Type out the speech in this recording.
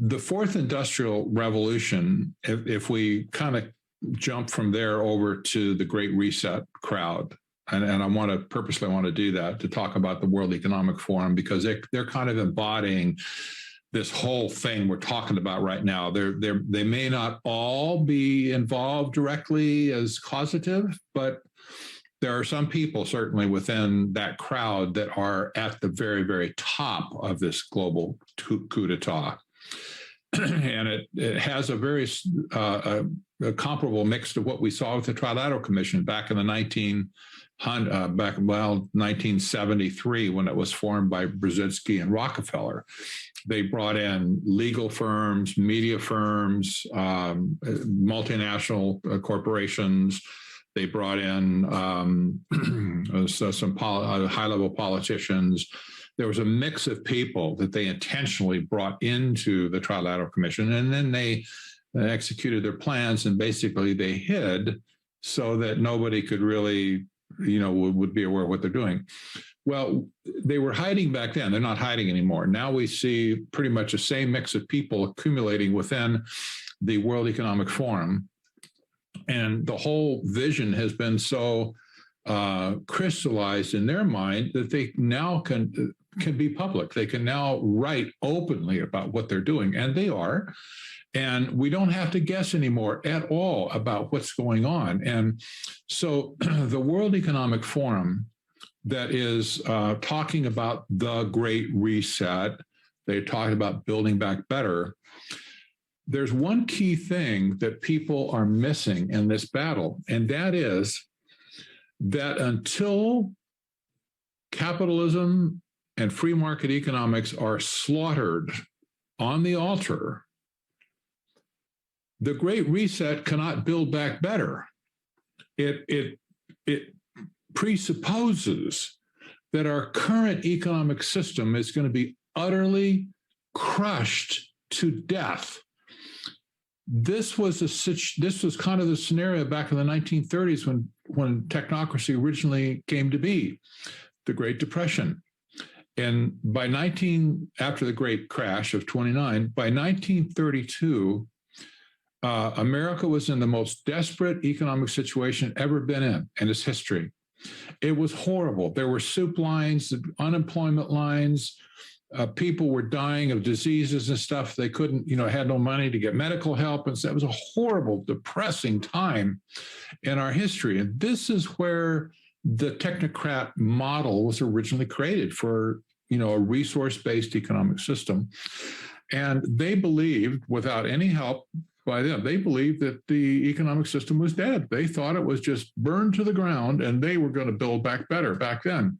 the fourth industrial revolution, if we kind of jump from there over to the Great Reset crowd, and I want to purposely want to do that to talk about the World Economic Forum, because they're kind of embodying this whole thing we're talking about right now. They may not all be involved directly as causative, but there are some people certainly within that crowd that are at the very, very top of this global coup d'etat. And it has a very a comparable mix to what we saw with the Trilateral Commission back in the 1973, when it was formed by Brzezinski and Rockefeller. They brought in legal firms, media firms, multinational corporations. They brought in some high-level politicians. There was a mix of people that they intentionally brought into the Trilateral Commission, and then they executed their plans, and basically they hid so that nobody could really, would be aware of what they're doing. Well, they were hiding back then. They're not hiding anymore. Now we see pretty much the same mix of people accumulating within the World Economic Forum. And the whole vision has been so crystallized in their mind that they now can be public. They can now write openly about what they're doing, and they are. And we don't have to guess anymore at all about what's going on. And so the World Economic Forum that is talking about the Great Reset, they talk about building back better. There's one key thing that people are missing in this battle, and that is that until capitalism and free market economics are slaughtered on the altar, the Great Reset cannot build back better. It presupposes that our current economic system is going to be utterly crushed to death. This was kind of the scenario back in the 1930s when technocracy originally came to be, the Great Depression. And after the Great Crash of 29, by 1932, America was in the most desperate economic situation ever been in its history. It was horrible. There were soup lines, unemployment lines. People were dying of diseases and stuff. They couldn't, had no money to get medical help. And so it was a horrible, depressing time in our history. And this is where the technocrat model was originally created for, a resource-based economic system. And they believed, without any help by them, they believed that the economic system was dead. They thought it was just burned to the ground, and they were going to build back better back then.